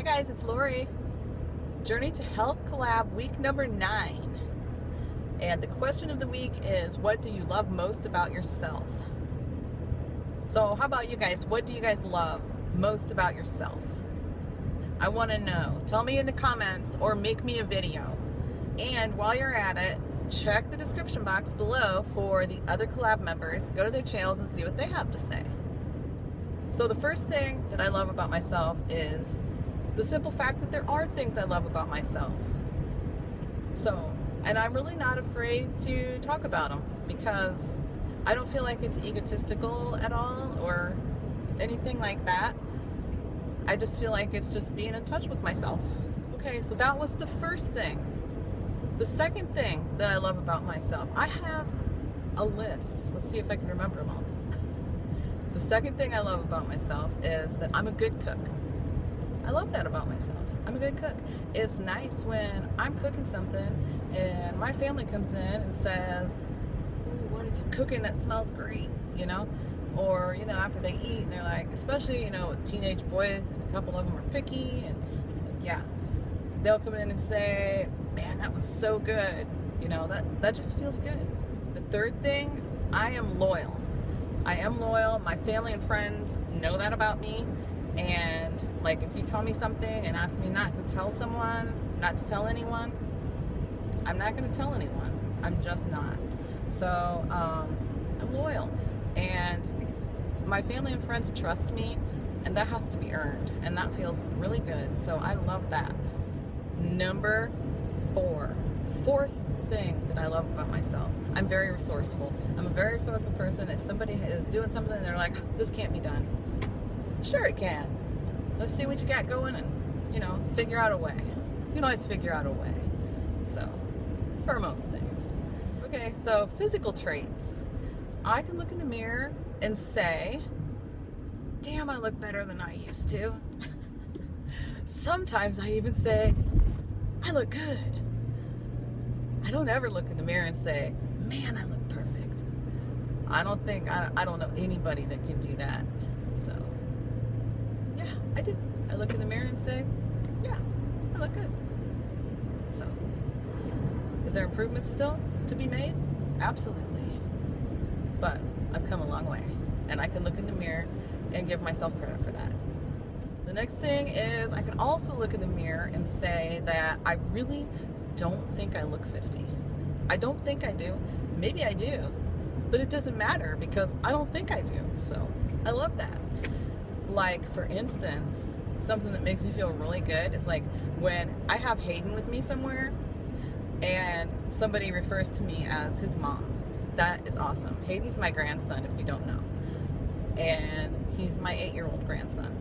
Hi guys, it's Lori. Journey to Health Collab week number 9. And the question of the week is, what do you love most about yourself? So how about you guys? What do you guys love most about yourself? I want to know. Tell me in the comments or make me a video. And while you're at it, check the description box below for the other collab members. Go to their channels and see what they have to say. So the first thing that I love about myself is the simple fact that there are things I love about myself. And I'm really not afraid to talk about them because I don't feel like it's egotistical at all or anything like that. I just feel like it's just being in touch with myself. Okay, so that was the first thing. The second thing that I love about myself, I have a list. Let's see if I can remember them all. The second thing I love about myself is that I'm a good cook. I love that about myself. I'm a good cook. It's nice when I'm cooking something and my family comes in and says, "Ooh, what are you cooking? That smells great," you know? Or, you know, after they eat, and they're like, especially, you know, with teenage boys, and a couple of them are picky, and so, yeah, they'll come in and say, "Man, that was so good." You know, that just feels good. The third thing, I am loyal. I am loyal. My family and friends know that about me. And like, if you tell me something and ask me not to tell someone, not to tell anyone, I'm not going to tell anyone. I'm just not. So I'm loyal, and my family and friends trust me, and that has to be earned, and that feels really good. So I love that. Number 4, the fourth thing that I love about myself, I'm very resourceful. I'm a very resourceful person. If somebody is doing something and they're like, "This can't be done," sure it can. Let's see what you got going and, you know, figure out a way. You can always figure out a way. So, for most things. Okay, so physical traits. I can look in the mirror and say, "Damn, I look better than I used to." Sometimes I even say, "I look good." I don't ever look in the mirror and say, "Man, I look perfect." I don't know anybody that can do that. So, yeah, I do. I look in the mirror and say, "Yeah, I look good." So, is there improvement still to be made? Absolutely. But I've come a long way, and I can look in the mirror and give myself credit for that. The next thing is, I can also look in the mirror and say that I really don't think I look 50. I don't think I do. Maybe I do, but it doesn't matter because I don't think I do. So I love that. Like, for instance, something that makes me feel really good is like when I have Hayden with me somewhere and somebody refers to me as his mom. That is awesome. Hayden's my grandson, if you don't know. And he's my 8-year-old grandson.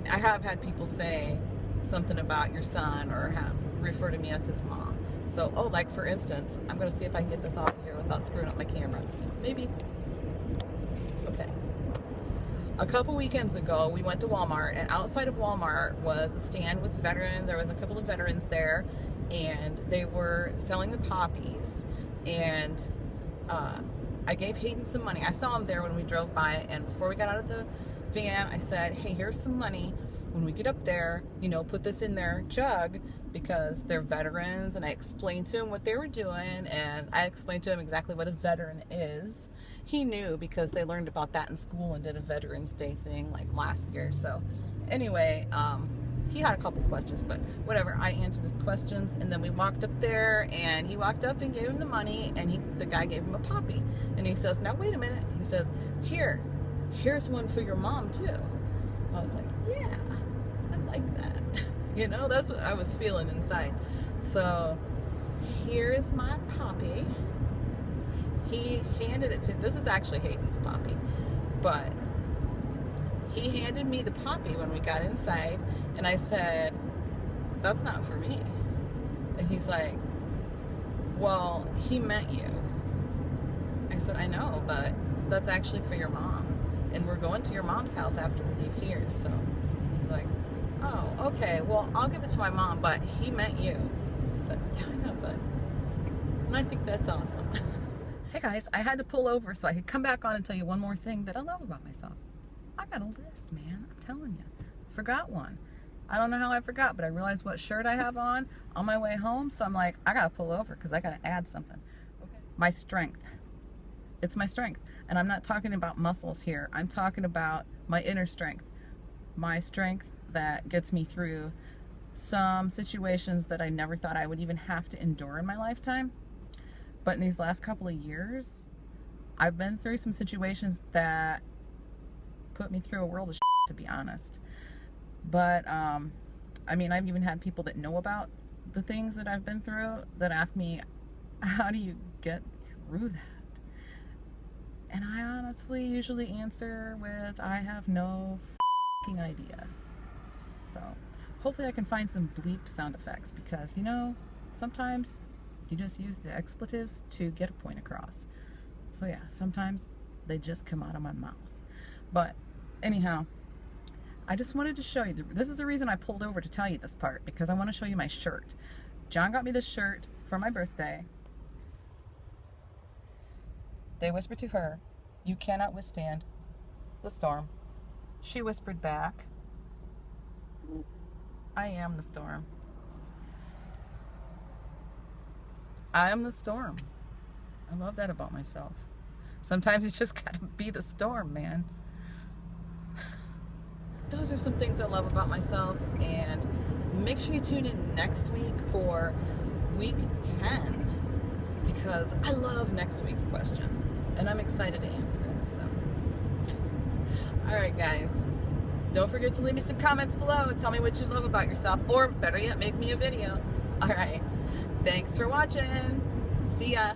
I have had people say something about your son or refer to me as his mom. So, like for instance, I'm going to see if I can get this off here without screwing up my camera. Maybe. Okay. A couple weekends ago, we went to Walmart, and outside of Walmart was a stand with veterans. There was a couple of veterans there, and they were selling the poppies. And I gave Hayden some money. I saw him there when we drove by, and before we got out of the van, I said, "Hey, here's some money. When we get up there, you know, put this in their jug because they're veterans." And I explained to him what they were doing, and I explained to him exactly what a veteran is. He knew because they learned about that in school and did a Veterans Day thing like last year. So anyway, he had a couple questions, but whatever, I answered his questions, and then we walked up there, and he walked up and gave him the money, and the guy gave him a poppy, and he says, "Now wait a minute," he says, here's one for your mom too." I was like, yeah, I like that. You know, that's what I was feeling inside. So here's my poppy. He handed it to, this is actually Hayden's poppy, but he handed me the poppy when we got inside, and I said, "That's not for me." And he's like, "Well, he meant you." I said, "I know, but that's actually for your mom, and we're going to your mom's house after we leave here." So he's like, "Oh, okay, well, I'll give it to my mom, but he meant you." I said, "Yeah, I know, but," and I think that's awesome. Hey guys, I had to pull over so I could come back on and tell you one more thing that I love about myself. I got a list, man. I'm telling you. Forgot one. I don't know how I forgot, but I realized what shirt I have on my way home. So I'm like, I gotta pull over because I gotta add something. Okay. My strength. It's my strength. And I'm not talking about muscles here. I'm talking about my inner strength. My strength that gets me through some situations that I never thought I would even have to endure in my lifetime. But in these last couple of years, I've been through some situations that put me through a world of shit, to be honest. But, I mean, I've even had people that know about the things that I've been through that ask me, how do you get through that? And I honestly usually answer with, I have no fucking idea. So, hopefully I can find some bleep sound effects because, you know, sometimes you just use the expletives to get a point across. So yeah, sometimes they just come out of my mouth. But anyhow, I just wanted to show you, this is the reason I pulled over to tell you this part, because I want to show you my shirt. John got me this shirt for my birthday. They whispered to her, "You cannot withstand the storm." She whispered back, "I am the storm. I am the storm." I love that about myself. Sometimes you just gotta be the storm, man. Those are some things I love about myself, and make sure you tune in next week for week 10 because I love next week's question and I'm excited to answer it. So, alright guys, don't forget to leave me some comments below and tell me what you love about yourself, or better yet, make me a video. Alright, thanks for watching. See ya.